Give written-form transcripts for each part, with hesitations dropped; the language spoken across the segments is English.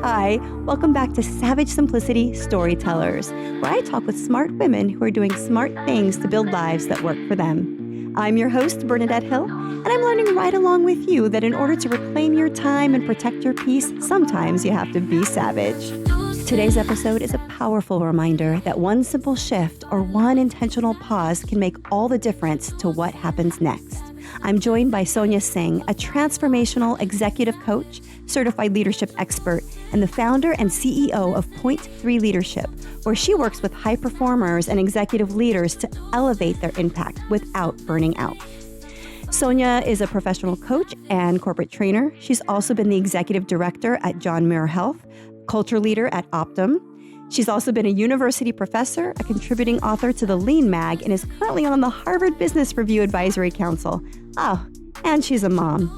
Hi, welcome back to Savage Simplicity Storytellers, where I talk with smart women who are doing smart things to build lives that work for them. I'm your host, Bernadette Hill, and I'm learning right along with you that in order to reclaim your time and protect your peace, sometimes you have to be savage. Today's episode is a powerful reminder that one simple shift or one intentional pause can make all the difference to what happens next. I'm joined by Sonia Singh, a transformational executive coach, certified leadership expert, and the founder and CEO of Point 3 Leadership, where she works with high performers and executive leaders to elevate their impact without burning out. Sonia is a professional coach and corporate trainer. She's also been the executive director at John Muir Health, culture leader at Optum. She's also been a university professor, a contributing author to the Lean Mag, and is currently on the Harvard Business Review Advisory Council. Oh, and she's a mom.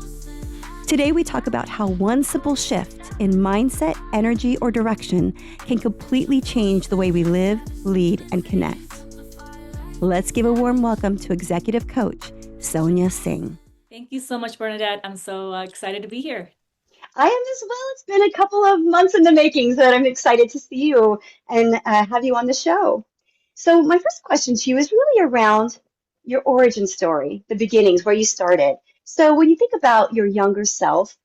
Today we talk about how one simple shift in mindset, energy, or direction can completely change the way we live, lead, and connect. Let's give a warm welcome to executive coach Sonia Singh. Thank you so much, Bernadette. I'm so excited to be here. I am as well. It's been a couple of months in the making, so I'm excited to see you and have you on the show. So my first question to you is really around your origin story, the beginnings, where you started. So when you think about your younger self,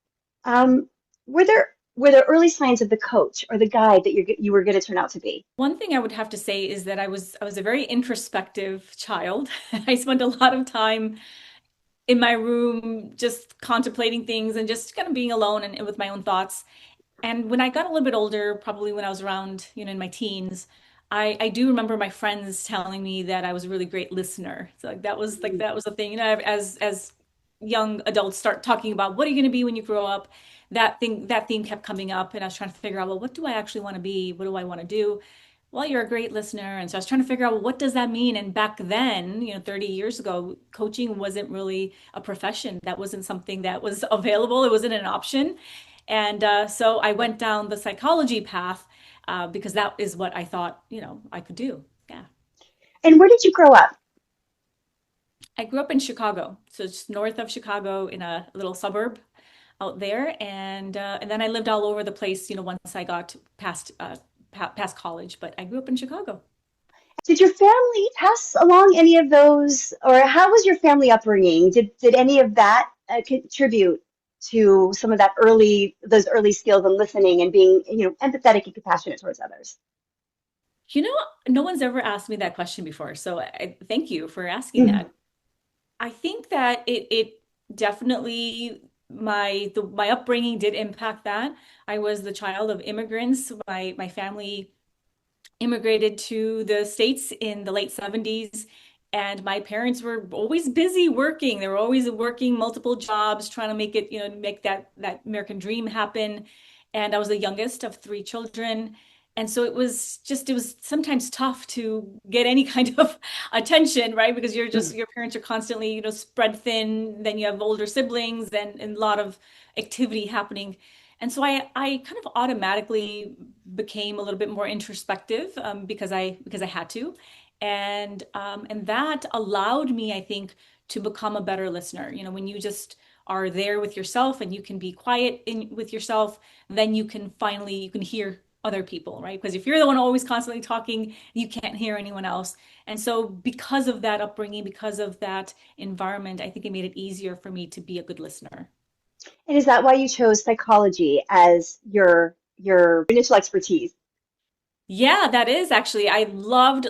um, were there early signs of the coach or the guide that you were going to turn out to be? One thing I would have to say is that I was a very introspective child. I spent a lot of time in my room just contemplating things and just kind of being alone and with my own thoughts. And when I got a little bit older, probably when I was around, in my teens, I do remember my friends telling me that I was a really great listener. So that was the thing, as young adults start talking about what are you going to be when you grow up, that theme kept coming up, and I was trying to figure out, well, what do I actually want to be? What do I want to do? Well, you're a great listener. And so I was trying to figure out, well, what does that mean? And back then, 30 years ago, coaching wasn't really a profession. That wasn't something that was available. It wasn't an option. And so I went down the psychology path because that is what I thought, I could do. Yeah. And where did you grow up? I grew up in Chicago, so it's north of Chicago in a little suburb out there, and then I lived all over the place, once I got past college. But I grew up in Chicago. Did your family pass along any of those, or how was your family upbringing? Did any of that contribute to some of those early skills in listening and being, empathetic and compassionate towards others? You know, no one's ever asked me that question before, so thank you for asking that. I think that it definitely my upbringing did impact that. I was the child of immigrants. My family immigrated to the States in the late 70s, and my parents were always busy working. They were always working multiple jobs, trying to make it, make that American dream happen. And I was the youngest of three children. And so it was sometimes tough to get any kind of attention, right? Because your parents are constantly, spread thin. Then you have older siblings and a lot of activity happening. And so I kind of automatically became a little bit more introspective because I had to, and that allowed me, I think, to become a better listener. When you just are there with yourself and you can be quiet with yourself, then you can hear other people, right? Because if you're the one always constantly talking, you can't hear anyone else. And so because of that upbringing, because of that environment, I think it made it easier for me to be a good listener. And is that why you chose psychology as your initial expertise? Yeah, that is actually. I loved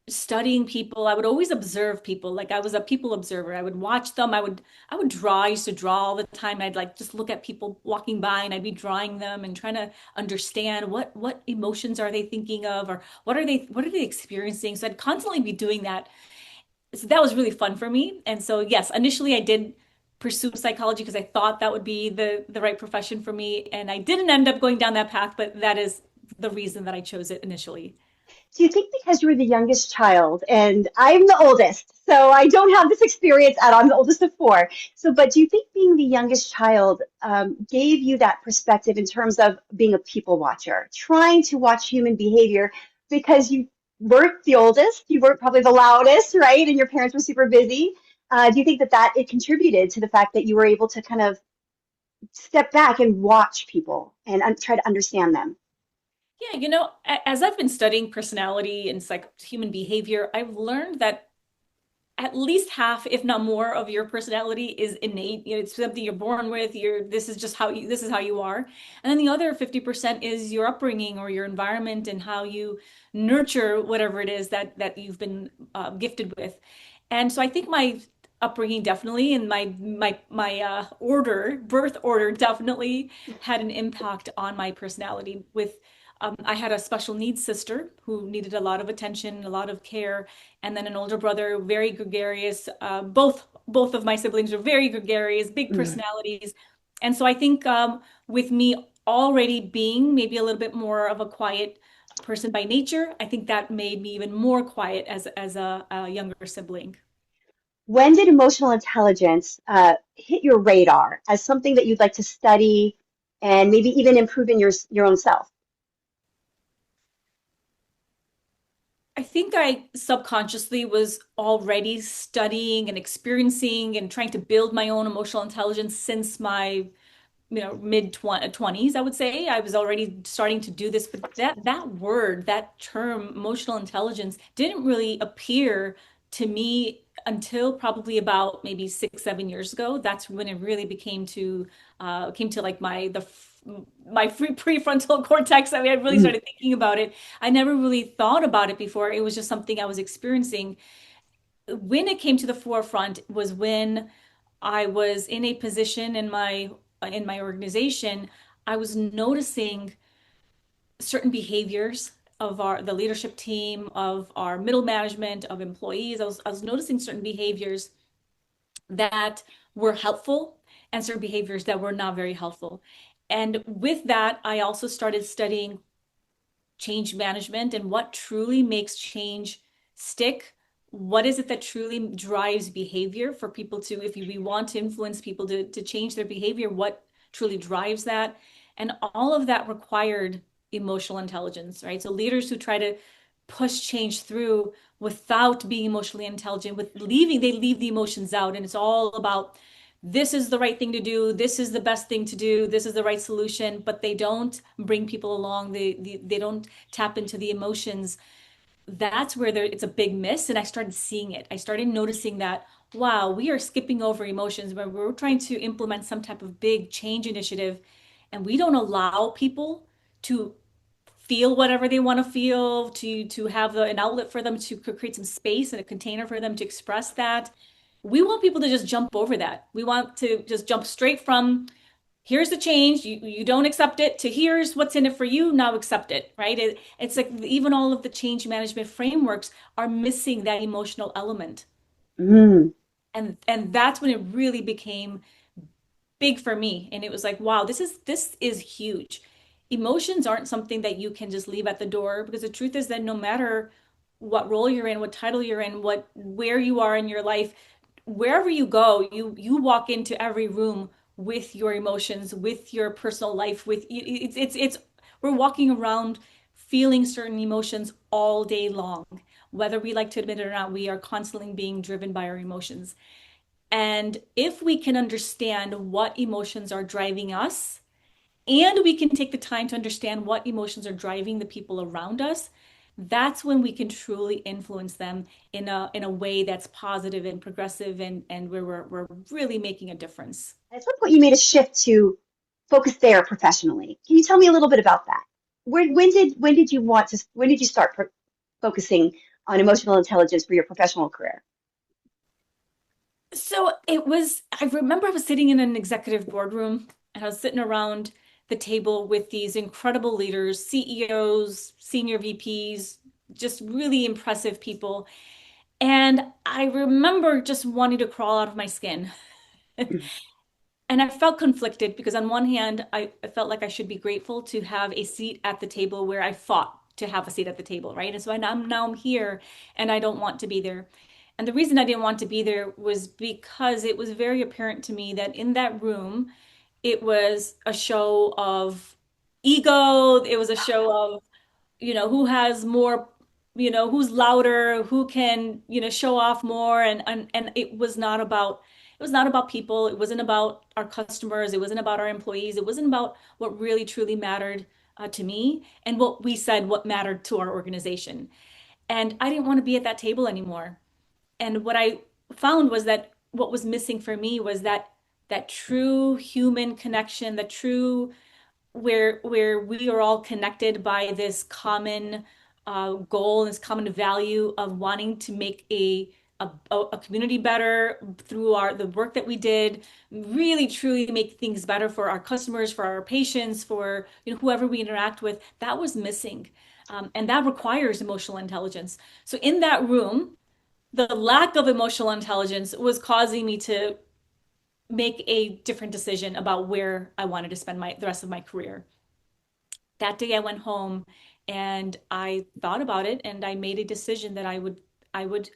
studying people. I would always observe people. Like I was a people observer. I would watch them. I would draw. I used to draw all the time. I'd like just look at people walking by and I'd be drawing them and trying to understand what emotions are they thinking of, or what are they experiencing. So I'd constantly be doing that. So that was really fun for me. And so yes, initially I did pursue psychology because I thought that would be the right profession for me. And I didn't end up going down that path, but that is the reason that I chose it initially. Do you think because you were the youngest child, and I'm the oldest, so I don't have this experience at all, I'm the oldest of four. So, but do you think being the youngest child gave you that perspective in terms of being a people watcher, trying to watch human behavior because you weren't the oldest, you weren't probably the loudest, right? And your parents were super busy. Do you think that it contributed to the fact that you were able to kind of step back and watch people and try to understand them. Yeah, as I've been studying personality and human behavior, I've learned that at least half, if not more, of your personality is innate. It's something you're born with. This is how you are. And then the other 50% is your upbringing or your environment and how you nurture whatever it is that you've been gifted with. And so I think my upbringing definitely and my birth order definitely had an impact on my personality. I had a special needs sister who needed a lot of attention, a lot of care, and then an older brother, very gregarious. Both of my siblings were very gregarious, big Mm. personalities, and so I think with me already being maybe a little bit more of a quiet person by nature, I think that made me even more quiet as a younger sibling. When did emotional intelligence hit your radar as something that you'd like to study and maybe even improve in your own self? I think I subconsciously was already studying and experiencing and trying to build my own emotional intelligence since my mid 20s. I would say I was already starting to do this, but that term emotional intelligence didn't really appear to me until probably about maybe 6 7 years ago. That's when it really came to like my prefrontal cortex. I mean, I really Mm. started thinking about it. I never really thought about it before. It was just something I was experiencing. When it came to the forefront was when I was in a position in my organization. I was noticing certain behaviors of our the leadership team, of our middle management, of employees. I was noticing certain behaviors that were helpful and certain behaviors that were not very helpful. And with that, I also started studying change management and what truly makes change stick. What is it that truly drives behavior for people to, if we want to influence people to change their behavior, what truly drives that? And all of that required emotional intelligence, right? So leaders who try to push change through without being emotionally intelligent, they leave the emotions out. And it's all about this is the right thing to do, this is the best thing to do, this is the right solution, but they don't bring people along. They don't tap into the emotions. That's where it's a big miss. And I started seeing it. I started noticing that, wow, we are skipping over emotions when we're trying to implement some type of big change initiative, and we don't allow people to feel whatever they want to feel, to have an outlet for them, to create some space and a container for them to express that. We want people to just jump over that. We want to just jump straight from here's the change, you don't accept it, to here's what's in it for you, now accept it, right? It's like even all of the change management frameworks are missing that emotional element. Mm. And that's when it really became big for me. And it was like, wow, this is huge. Emotions aren't something that you can just leave at the door, because the truth is that no matter what role you're in, what title you're in, where you are in your life, wherever you go, you walk into every room with your emotions, with your personal life, with it's we're walking around feeling certain emotions all day long. Whether we like to admit it or not, we are constantly being driven by our emotions. And if we can understand what emotions are driving us, and we can take the time to understand what emotions are driving the people around us, that's when we can truly influence them in a way that's positive and progressive, and where we're really making a difference. At some point, you made a shift to focus there professionally. Can you tell me a little bit about that? When did you start focusing on emotional intelligence for your professional career? I remember I was sitting in an executive boardroom, and I was sitting around the table with these incredible leaders, CEOs, senior VPs, just really impressive people. And I remember just wanting to crawl out of my skin. And I felt conflicted because on one hand, I felt like I should be grateful to have a seat at the table where I fought to have a seat at the table, right? And so now I'm here and I don't want to be there. And the reason I didn't want to be there was because it was very apparent to me that in that room, it was a show of ego. It was a show of who has more, who's louder, who can, show off more. And it was not about, was not about people. It wasn't about our customers. It wasn't about our employees. It wasn't about what really truly mattered to me and what we said what mattered to our organization. And I didn't want to be at that table anymore. And what I found was that what was missing for me was that true human connection, the true where we are all connected by this common goal, this common value of wanting to make a community better through the work that we did, really truly make things better for our customers, for our patients, for whoever we interact with. That was missing, and that requires emotional intelligence. So in that room, the lack of emotional intelligence was causing me to make a different decision about where I wanted to spend the rest of my career. That day I went home and I thought about it and I made a decision that I would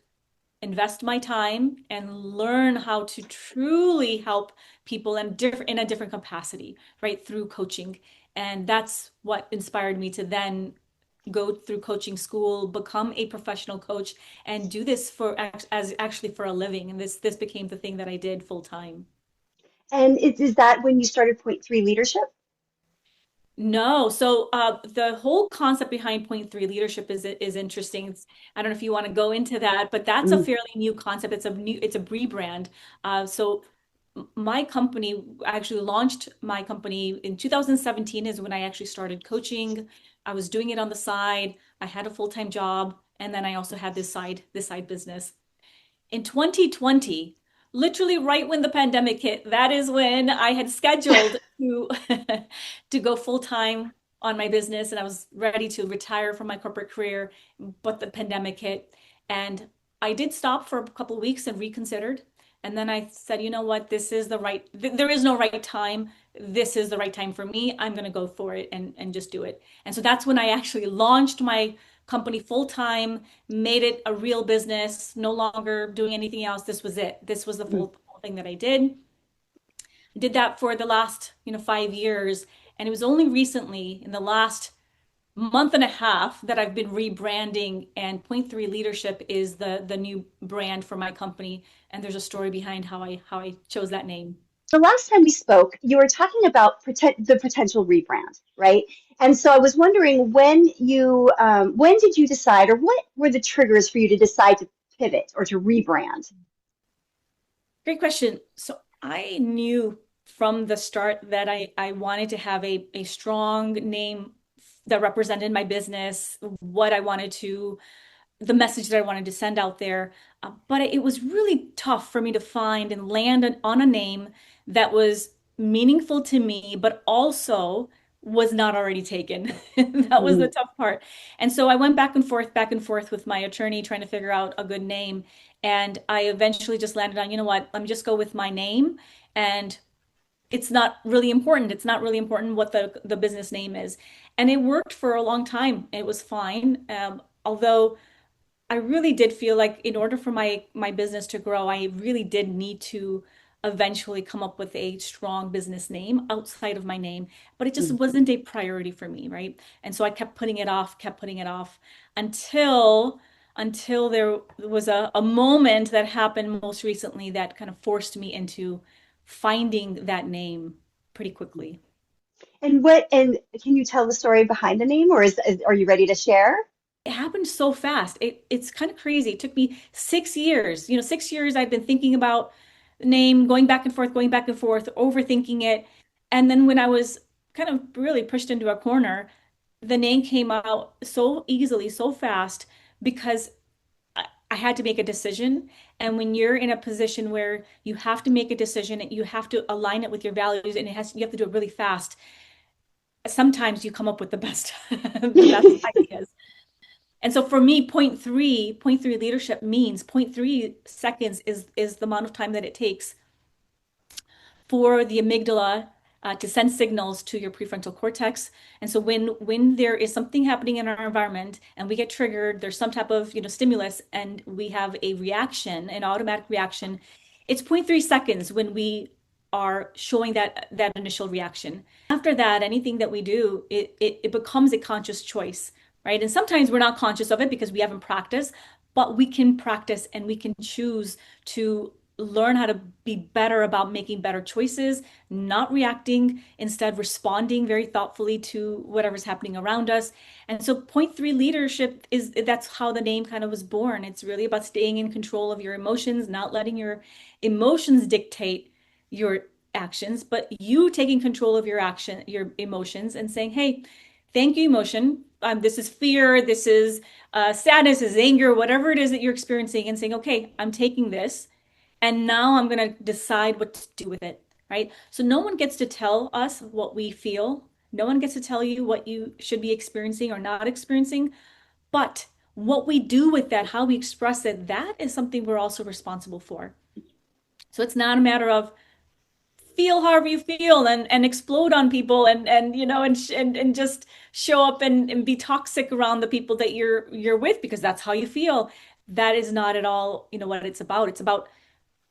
invest my time and learn how to truly help people in a different capacity, right, through coaching. And that's what inspired me to then go through coaching school, become a professional coach, and do this as actually for a living. And this became the thing that I did full time. And is that when you started point three leadership? No, so the whole concept behind point three leadership is interesting. I don't know if you want to go into that, but that's a Mm, fairly new concept. It's a rebrand. So my company actually launched my company in 2017 is when I actually started coaching. I was doing it on the side. I had a full-time job, and then I also had this side business. In 2020, literally right when the pandemic hit, that is when I had scheduled to to go full time on my business and I was ready to retire from my corporate career, but the pandemic hit and I did stop for a couple of weeks and reconsidered. And then I said, you know what, this is the right, there is no right time. This is the right time for me. I'm going to go for it and just do it. And so that's when I actually launched my company full time, made it a real business, no longer doing anything else. This was it. This was the mm. full thing that I did. I did that for the last, 5 years. And it was only recently in the last month and a half that I've been rebranding and Point Three Leadership is the new brand for my company. And there's a story behind how I chose that name. The last time we spoke, you were talking about the potential rebrand, right? And so I was wondering when did you decide, or what were the triggers for you to decide to pivot or to rebrand? Great question. So I knew from the start that I wanted to have a strong name that represented my business, what I wanted to, the message that I wanted to send out there. But it was really tough for me to find and land on a name that was meaningful to me, but also was not already taken. That was the Mm, tough part. And so I went back and forth with my attorney trying to figure out a good name. And I eventually just landed on, you know what, let me just go with my name. And it's not really important. It's not really important what the business name is. And it worked for a long time. It was fine. Although I really did feel like in order for my business to grow, I really did need to eventually come up with a strong business name outside of my name, but it just mm. wasn't a priority for me, right? And so I kept putting it off until there was a moment that happened most recently that kind of forced me into finding that name pretty quickly. And can you tell the story behind the name, or are you ready to share? It happened so fast. It's kind of crazy. It took me 6 years. 6 years I've been thinking about the name, going back and forth, overthinking it. And then when I was kind of really pushed into a corner, the name came out so easily, so fast, because I had to make a decision. And when you're in a position where you have to make a decision and you have to align it with your values and you have to do it really fast, sometimes you come up with the best, the best ideas. And so for me, point three leadership means point 3 seconds is the amount of time that it takes for the amygdala to send signals to your prefrontal cortex. And so when there is something happening in our environment and we get triggered, there's some type of stimulus, and we have a reaction, an automatic reaction. It's point 0.3 seconds when we are showing that initial reaction. After that, anything that we do, it becomes a conscious choice, right? And sometimes we're not conscious of it because we haven't practiced, but we can practice and we can choose to learn how to be better about making better choices, not reacting, instead responding very thoughtfully to whatever's happening around us. And so point three leadership is that's how the name kind of was born. It's really about staying in control of your emotions, not letting your emotions dictate your actions, but you taking control of your action, your emotions, and saying, hey, thank you, emotion. This is fear, this is sadness, this is anger, whatever it is that you're experiencing, and saying, okay, I'm taking this and now I'm going to decide what to do with it, right? So no one gets to tell us what we feel. No one gets to tell you what you should be experiencing or not experiencing. But what we do with that, how we express it, that is something we're also responsible for. So it's not a matter of feel however you feel and explode on people and you know and just show up and be toxic around the people that you're with because that's how you feel. That is not at all, you know, what it's about. It's about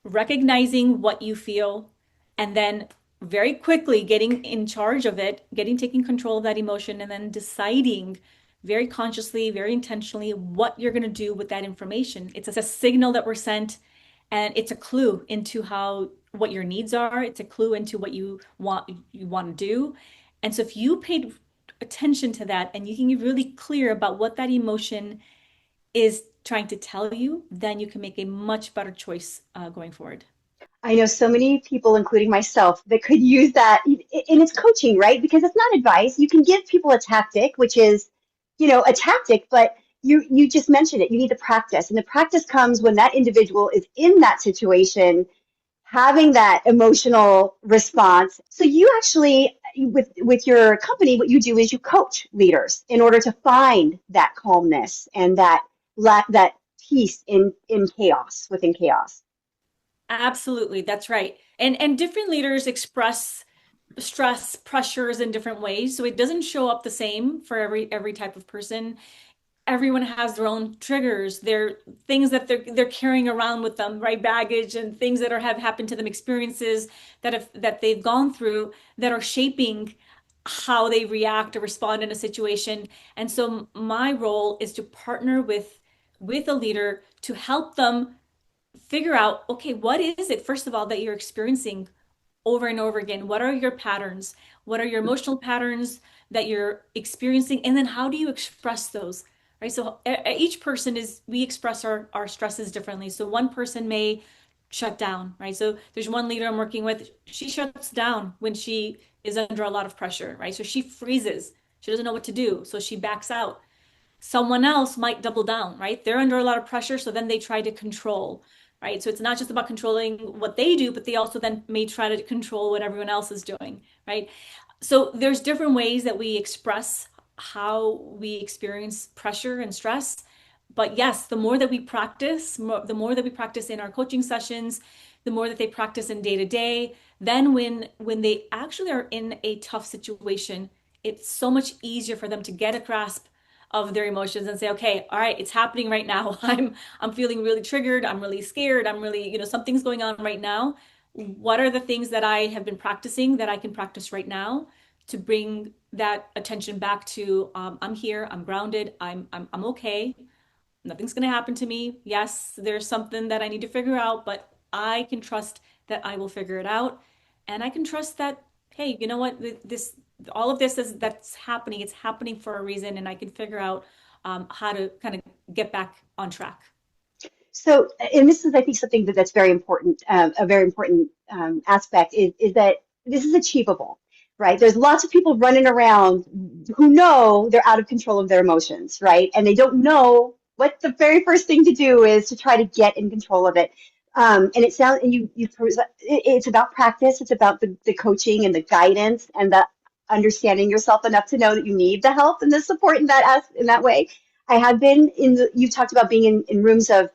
recognizing what you feel and then very quickly getting in charge of it, taking control of that emotion, and then deciding very consciously, very intentionally what you're going to do with that information. It's a signal that we're sent, and it's a clue into how what your needs are. It's a clue into what you want to do. And so if you paid attention to that and you can be really clear about what that emotion is trying to tell you, then you can make a much better choice going forward. I know so many people, including myself, that could use that. And it's coaching, right? Because it's not advice. You can give people a tactic, which is, a tactic, but you just mentioned it. You need the practice. And the practice comes when that individual is in that situation, having that emotional response. So you actually, with your company, what you do is you coach leaders in order to find that calmness and that peace in chaos, within chaos. Absolutely, that's right. And different leaders express stress pressures in different ways, so it doesn't show up the same for every type of person. Everyone has their own triggers, their things that they're carrying around with them, right? Baggage and things that have happened to them, experiences that they've gone through that are shaping how they react or respond in a situation. And so my role is to partner with a leader to help them figure out, okay, what is it, first of all, that you're experiencing over and over again? What are your patterns? What are your emotional patterns that you're experiencing? And then how do you express those? Right. So each person we express our stresses differently. So one person may shut down, right? So there's one leader I'm working with, she shuts down when she is under a lot of pressure, right? So she freezes. She doesn't know what to do. So she backs out. Someone else might double down, right? They're under a lot of pressure, so then they try to control, right? So it's not just about controlling what they do, but they also then may try to control what everyone else is doing, right? So there's different ways that we express how we experience pressure and stress. But yes, the more that we practice, the more that we practice in our coaching sessions, the more that they practice in day to day, then when they actually are in a tough situation, it's so much easier for them to get a grasp of their emotions and say, okay, all right, it's happening right now. I'm feeling really triggered. I'm really scared. I'm really, something's going on right now. What are the things that I have been practicing that I can practice right now to bring that attention back to I'm here, I'm grounded, I'm okay. Nothing's going to happen to me. Yes, there's something that I need to figure out, but I can trust that I will figure it out. And I can trust that, hey, you know what? This, all of this that's happening, it's happening for a reason, and I can figure out how to kind of get back on track. So, and this is, I think, something that's very important, a very important aspect is that this is achievable, right? There's lots of people running around who know they're out of control of their emotions, right? And they don't know what the very first thing to do is to try to get in control of it. And it sounds, and it's about practice. It's about the coaching and the guidance and the understanding yourself enough to know that you need the help and the support in that way. I have been you've talked about being in rooms of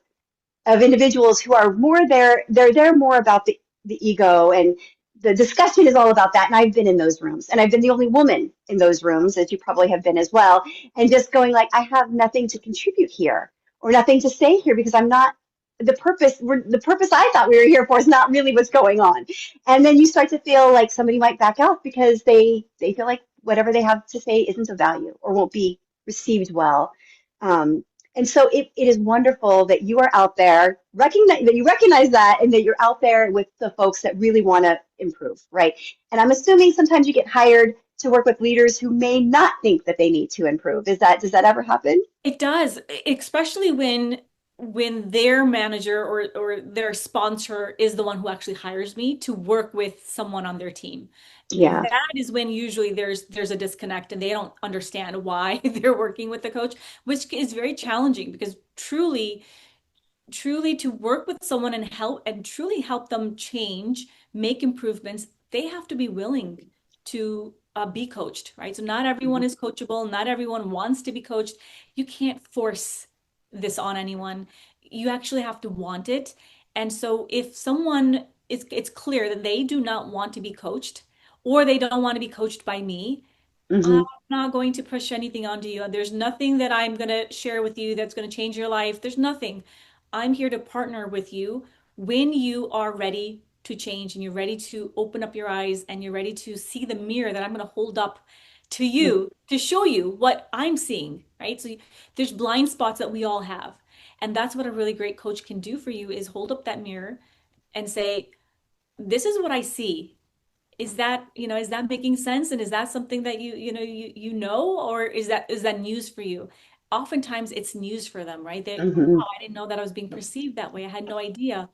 individuals who are more there, they're there more about the ego, and the discussion is all about that. And I've been in those rooms, and I've been the only woman in those rooms, as you probably have been as well, and just going like, I have nothing to contribute here or nothing to say here because I'm not the purpose I thought we were here for is not really what's going on. And then you start to feel like somebody might back out because they feel like whatever they have to say isn't of value or won't be received well. And so it is wonderful that you are out there, recognize that you recognize that, and that you're out there with the folks that really want to improve, right? And I'm assuming sometimes you get hired to work with leaders who may not think that they need to improve. Does that ever happen? It does, especially when their manager or their sponsor is the one who actually hires me to work with someone on their team. Yeah. That is when usually there's a disconnect and they don't understand why they're working with the coach, which is very challenging because truly to work with someone and help and truly help them change, make improvements, they have to be willing to be coached, right? So not everyone Mhm. is coachable, not everyone wants to be coached. You can't force this on anyone. You actually have to want it. And so if someone is, it's clear that they do not want to be coached or they don't want to be coached by me, I'm Mhm. not going to push anything onto you. There's nothing that I'm going to share with you that's going to change your life. There's nothing. I'm here to partner with you when you are ready to change and you're ready to open up your eyes and you're ready to see the mirror that I'm going to hold up to Mhm. you to show you what I'm seeing, right? So there's blind spots that we all have. And that's what a really great coach can do for you is hold up that mirror and say, this is what I see. Is that, is that making sense? And is that something that you know, or is that news for you? Oftentimes it's news for them, right? They, wow, Mhm. I didn't know that I was being perceived that way. I had no idea.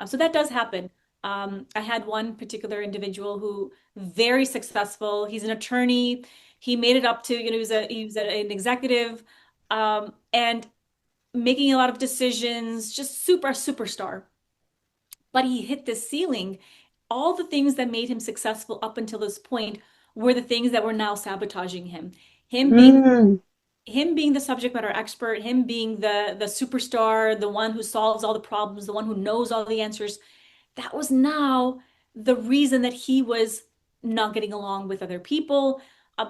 So that does happen. I had one particular individual who very successful. He's an attorney. He made it up to, an executive, and making a lot of decisions, just superstar. But he hit this ceiling. All the things that made him successful up until this point were the things that were now sabotaging him. Him being Mm. him being the subject matter expert, him being the superstar, the one who solves all the problems, the one who knows all the answers, that was now the reason that he was not getting along with other people.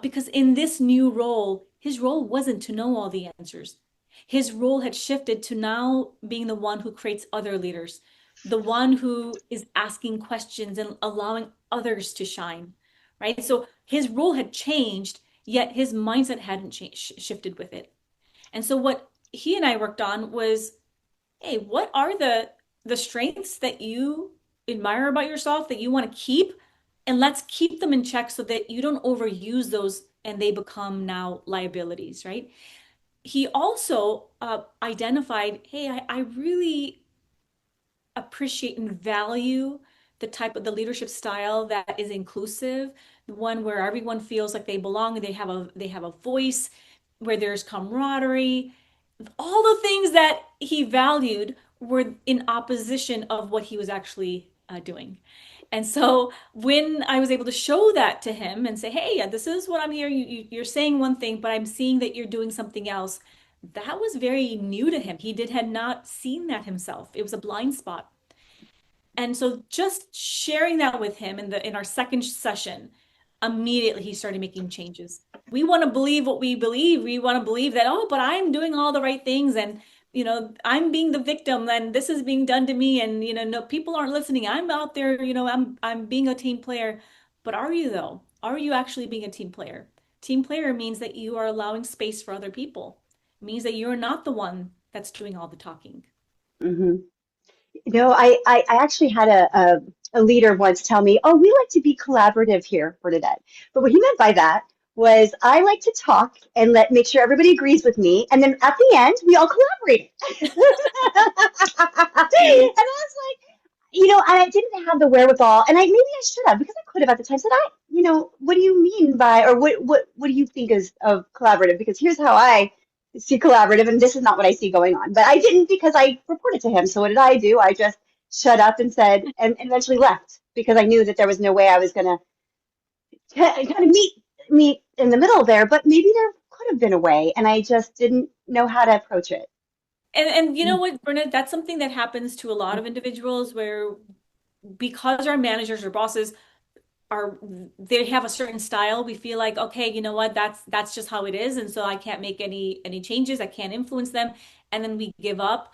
Because in this new role, his role wasn't to know all the answers. His role had shifted to now being the one who creates other leaders, the one who is asking questions and allowing others to shine, right? So his role had changed, yet his mindset hadn't changed, shifted with it. And so what he and I worked on was, hey, what are the strengths that you admire about yourself that you want to keep? And let's keep them in check so that you don't overuse those and they become now liabilities, right? He also identified, hey, I really appreciate and value the type of the leadership style that is inclusive, the one where everyone feels like they belong and they have a voice, where there's camaraderie. All the things that he valued were in opposition of what he was actually doing. And so when I was able to show that to him and say, hey, yeah, this is what I'm hearing, you're saying one thing, but I'm seeing that you're doing something else. That was very new to him. He had not seen that himself. It was a blind spot. And so just sharing that with him in our second session, immediately he started making changes. We want to believe what we believe. We want to believe that, oh, but I'm doing all the right things and I'm being the victim and this is being done to me and no people aren't listening. I'm out there, I'm being a team player. But are you though? Are you actually being a team player? Team player means that you are allowing space for other people. It means that you're not the one that's doing all the talking. Mhm. No, I actually had a leader once tell me, oh, we like to be collaborative here, Bernadette. But what he meant by that was I like to talk and make sure everybody agrees with me. And then at the end, we all collaborate. And I was like, and I didn't have the wherewithal, and maybe I should have because I could have at the time said, what do you mean by, or what do you think is of collaborative? Because here's how I see collaborative, and this is not what I see going on. But I didn't because I reported to him. So what did I do? I just shut up and said, and eventually left because I knew that there was no way I was going to kind of meet in the middle there. But maybe there could have been a way, and I just didn't know how to approach it. And you know what, Bernard, that's something that happens to a lot of individuals where because our managers or bosses are they have a certain style, we feel like, okay, you know what, that's just how it is, and so I can't make any changes, I can't influence them, and then we give up.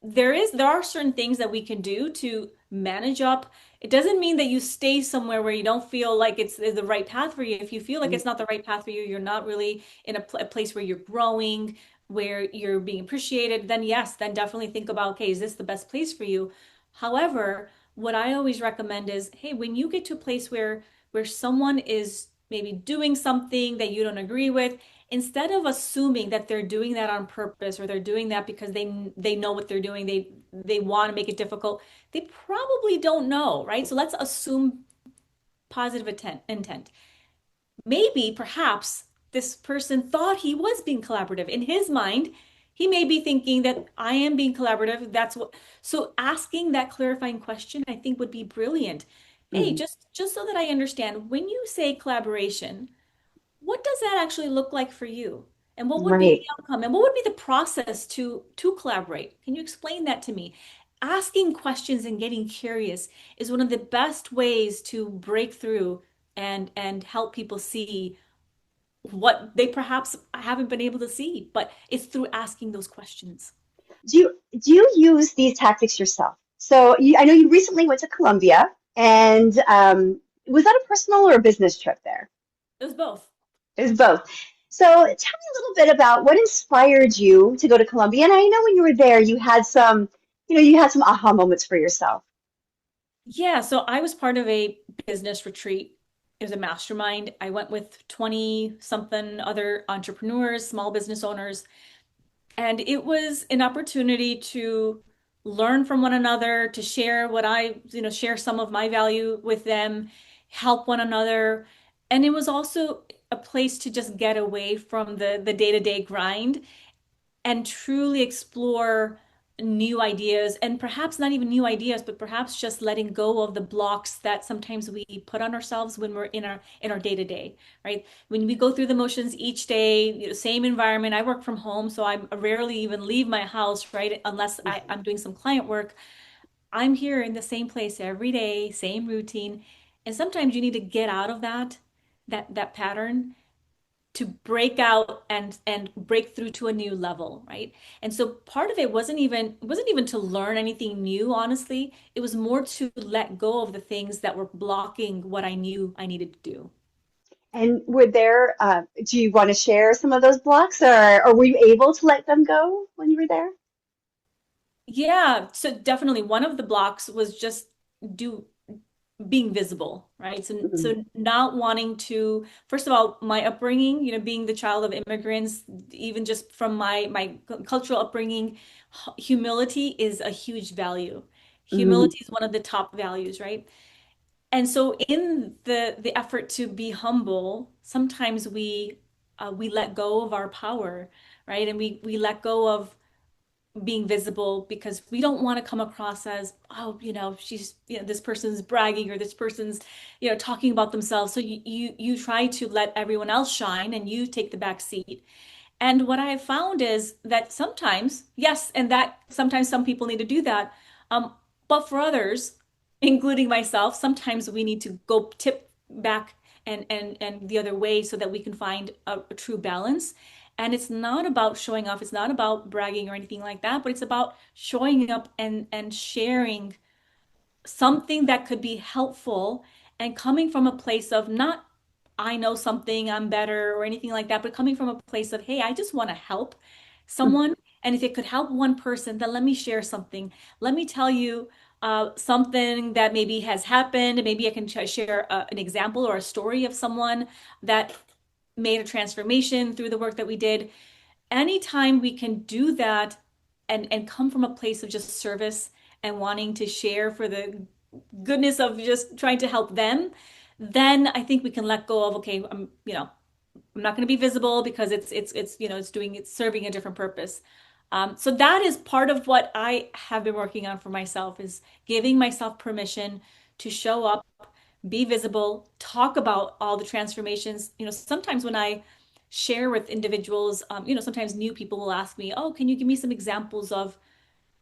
There are certain things that we can do to manage up. It doesn't mean that you stay somewhere where you don't feel like it's the right path for you. If you feel like it's not the right path for you, you're not really in a place where you're growing, where you're being appreciated, then yes, then definitely think about, okay, is this the best place for you? However, what I always recommend is, hey, when you get to a place where someone is maybe doing something that you don't agree with, instead of assuming that they're doing that on purpose or they're doing that because they know what they're doing, they want to make it difficult, they probably don't know, right? So let's assume positive intent. Maybe perhaps this person thought he was being collaborative. In his mind, he may be thinking that I am being collaborative. That's what. So asking that clarifying question, I think would be brilliant. Hey, Mhm. just so that I understand, when you say collaboration, what does that actually look like for you? And what would be the Right. outcome? And what would be the process to collaborate? Can you explain that to me? Asking questions and getting curious is one of the best ways to break through and help people see what they perhaps haven't been able to see, but it's through asking those questions. Do you use these tactics yourself? So I know you recently went to Colombia, and was that a personal or a business trip there? It was both. It was both. So tell me a little bit about what inspired you to go to Colombia. And I know when you were there, you had some aha moments for yourself. Yeah, so I was part of a business retreat. It was a mastermind. I went with 20 something other entrepreneurs, small business owners, and it was an opportunity to learn from one another, to share share some of my value with them, help one another. And it was also a place to just get away from the day-to-day grind and truly explore new ideas, and perhaps not even new ideas, but perhaps just letting go of the blocks that sometimes we put on ourselves when we're in our day to day, right? When we go through the motions each day, same environment. I work from home, so I rarely even leave my house, right? Unless I'm doing some client work. I'm here in the same place every day, same routine. And sometimes you need to get out of that pattern to break out and break through to a new level, right? And so part of it wasn't even to learn anything new, honestly. It was more to let go of the things that were blocking what I knew I needed to do. And do you want to share some of those blocks, or were you able to let them go when you were there? Yeah, so definitely one of the blocks was just do being visible, right? Mhm. So not wanting to, first of all, my upbringing, being the child of immigrants, even just from my cultural upbringing, humility is a huge value. Mhm. Humility is one of the top values, right? And so in the effort to be humble, sometimes we let go of our power, right? And we let go of being visible because we don't want to come across as, oh, this person's bragging or this person's, talking about themselves. So you try to let everyone else shine and you take the back seat. And what I have found is that sometimes, yes, and that sometimes some people need to do that. Um, but for others, including myself, sometimes we need to go tip back and the other way so that we can find a true balance. And it's not about showing off, it's not about bragging or anything like that, but it's about showing up and sharing something that could be helpful and coming from a place of not I know something, I'm better or anything like that, but coming from a place of, hey, I just want to help someone. And if it could help one person, then let me share something. Let me tell you something that maybe has happened. Maybe I can share an example or a story of someone that made a transformation through the work that we did. Anytime we can do that and come from a place of just service and wanting to share for the goodness of just trying to help them, then I think we can let go of, okay, I'm not going to be visible because it's serving a different purpose. So that is part of what I have been working on for myself is giving myself permission to show up, be visible, talk about all the transformations. Sometimes when I share with individuals, sometimes new people will ask me, oh, can you give me some examples of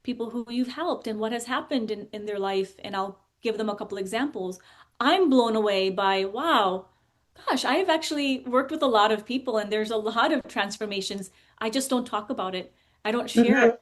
people who you've helped and what has happened in their life? And I'll give them a couple examples. I'm blown away by, wow, gosh, I have actually worked with a lot of people and there's a lot of transformations. I just don't talk about it. I don't share it.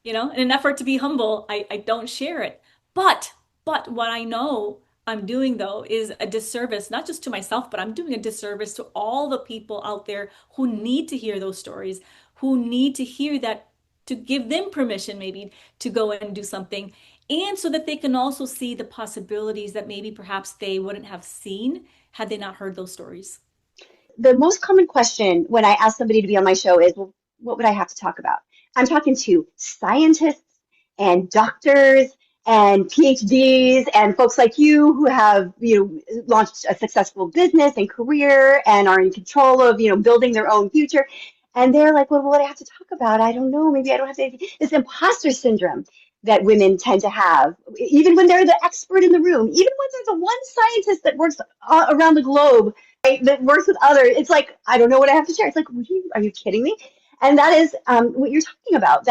Mhm. In an effort to be humble, I don't share it. But But what I know I'm doing though is a disservice, not just to myself, but I'm doing a disservice to all the people out there who need to hear those stories, who need to hear that, to give them permission maybe to go and do something. And so that they can also see the possibilities that maybe perhaps they wouldn't have seen had they not heard those stories. The most common question when I ask somebody to be on my show is, well, what would I have to talk about? I'm talking to scientists and doctors and PhDs and folks like you who have, launched a successful business and career and are in control of, building their own future. And they're like, well, what do I have to talk about? I don't know. Maybe I don't have to. This imposter syndrome that women tend to have, even when they're the expert in the room, even when there's the one scientist that works around the globe, right, that works with others. It's like, I don't know what I have to share. It's like, are you kidding me? And that is what you're talking about.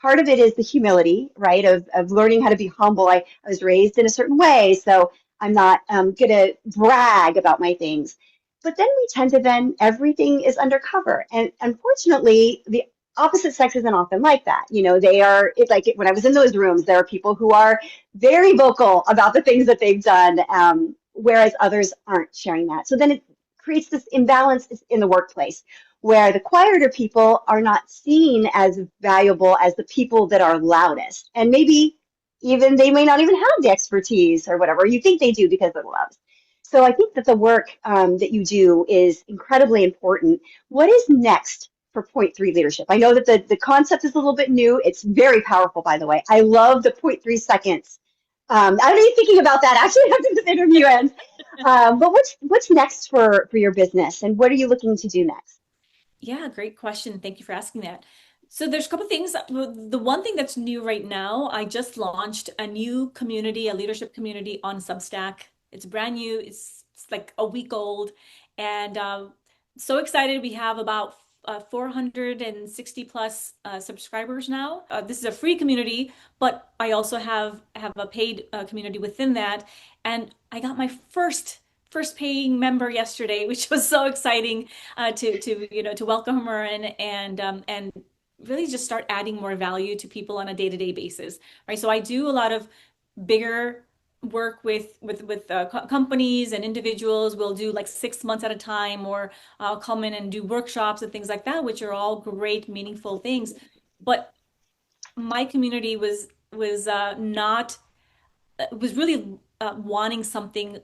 Part of it is the humility, right, of learning how to be humble. I was raised in a certain way, so I'm not going to brag about my things. But then we tend to then everything is undercover. And unfortunately, the opposite sex isn't often like that. It's like when I was in those rooms, there are people who are very vocal about the things that they've done, whereas others aren't sharing that. So then it creates this imbalance in the workplace where the quieter people are not seen as valuable as the people that are loudest. And maybe even they may not even have the expertise or whatever. You think they do because they're the loudest. So I think that the work that you do is incredibly important. What is next for point three leadership? I know that the concept is a little bit new. It's very powerful, by the way. I love the point 3 seconds. I don't even thinking about that actually after this interview ends. But what's next for your business, and what are you looking to do next? Yeah, great question. Thank you for asking that. So there's a couple things. The one thing that's new right now, I just launched a new community, a leadership community on Substack. It's brand new. It's like a week old, and so excited. We have about 460 plus subscribers now. This is a free community, but I also have a paid community within that, and I got my first paying member yesterday, which was so exciting to welcome her in and really just start adding more value to people on a day-to-day basis, right? So I do a lot of bigger work with companies and individuals. We'll do like 6 months at a time, or I'll come in and do workshops and things like that, which are all great, meaningful things. But my community was really wanting something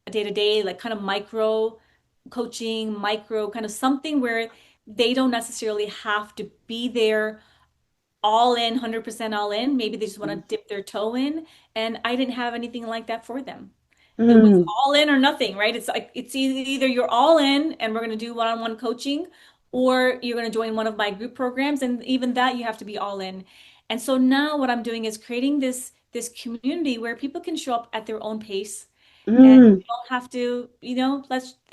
day to day, like kind of micro coaching, micro kind of something where they don't necessarily have to be there all in, 100% all in. Maybe they just want to dip their toe in. And I didn't have anything like that for them. It was Mm, all in or nothing, right? It's like it's either you're all in and we're going to do one-on-one coaching, or you're going to join one of my group programs, and even that you have to be all in. And so now what I'm doing is creating this community where people can show up at their own pace, and mm, you don't have to,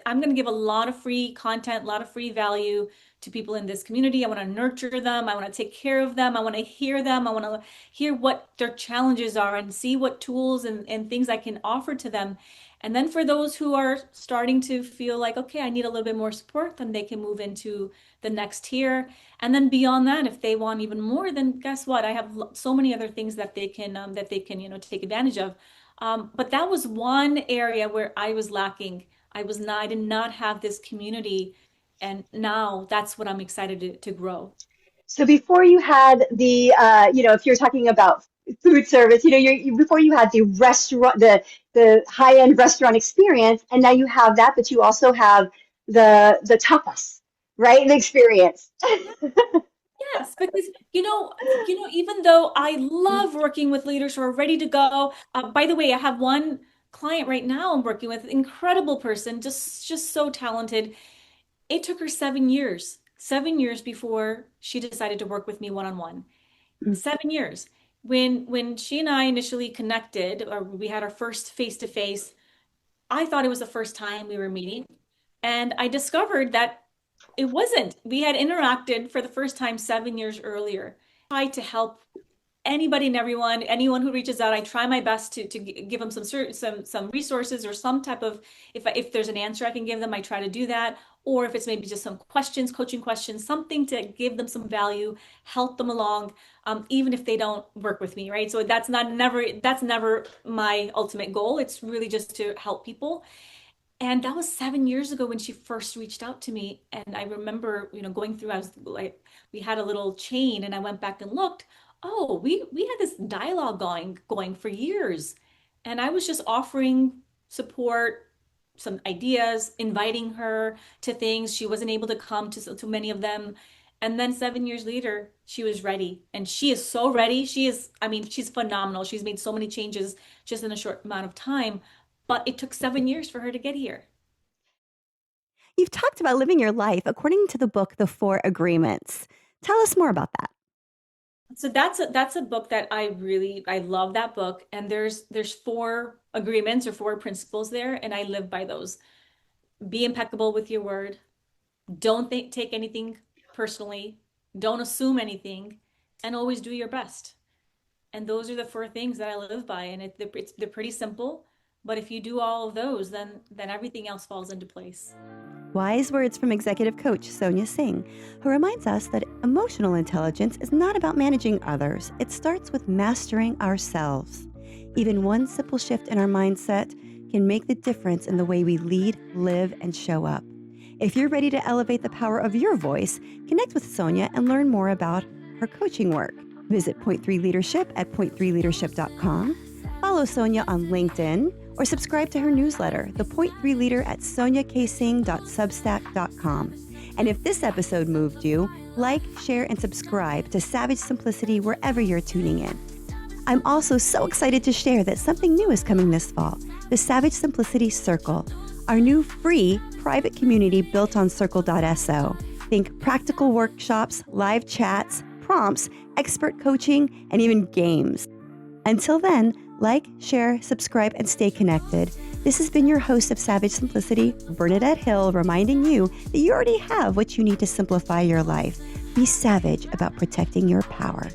I'm going to give a lot of free content, a lot of free value to people in this community. I want to nurture them. I want to take care of them. I want to hear them. I want to hear what their challenges are and see what tools and things I can offer to them. And then for those who are starting to feel like, okay, I need a little bit more support, then they can move into the next tier. And then beyond that, if they want even more, then guess what? I have so many other things that they can, take advantage of. But that was one area where I was lacking. I did not have this community. And now that's what I'm excited to grow. So before you had if you're talking about food service, before you had the restaurant, the high-end restaurant experience, and now you have that, but you also have the tapas, right? The experience. Yes, because even though I love working with leaders who are ready to go. By the way, I have one client right now I'm working with, incredible person, just so talented. It took her 7 years, 7 years before she decided to work with me one-on-one. 7 years. When she and I initially connected, or we had our first face-to-face, I thought it was the first time we were meeting. And I discovered that it wasn't. We had interacted for the first time 7 years earlier. I try to help anybody and anyone who reaches out. I try my best to give them some resources, or some type of, if there's an answer I can give them, I try to do that. or if it's maybe just some questions, coaching questions, something to give them some value, help them along, even if they don't work with me, right? So that's never my ultimate goal. It's really just to help people. And that was 7 years ago when she first reached out to me. And I remember, going through, I was like, we had a little chain and I went back and looked. Oh, we had this dialogue going for years. And I was just offering support, some ideas, inviting her to things. She wasn't able to come to many of them. And then 7 years later, she was ready. And she is so ready. I mean, she's phenomenal. She's made so many changes just in a short amount of time. But it took 7 years for her to get here. You've talked about living your life according to the book, The Four Agreements. Tell us more about that. So that's a book that I love that book. And there's four agreements or four principles there, and I live by those. Be impeccable with your word. Don't take anything personally. Don't assume anything, and always do your best. And those are the four things that I live by, and they're pretty simple. But if you do all of those, then everything else falls into place. Wise words from executive coach Sonia Singh, who reminds us that emotional intelligence is not about managing others. It starts with mastering ourselves. Even one simple shift in our mindset can make the difference in the way we lead, live, and show up. If you're ready to elevate the power of your voice, connect with Sonia and learn more about her coaching work. Visit Point 3 Leadership at point3leadership.com. Follow Sonia on LinkedIn or subscribe to her newsletter, The Point 3 Leader, at soniaksingh.substack.com. And if this episode moved you, like, share, and subscribe to Savage Simplicity wherever you're tuning in. I'm also so excited to share that something new is coming this fall, the Savage Simplicity Circle, our new free private community built on circle.so. Think practical workshops, live chats, prompts, expert coaching, and even games. Until then, like, share, subscribe, and stay connected. This has been your host of Savage Simplicity, Bernadette Hill, reminding you that you already have what you need to simplify your life. Be savage about protecting your power.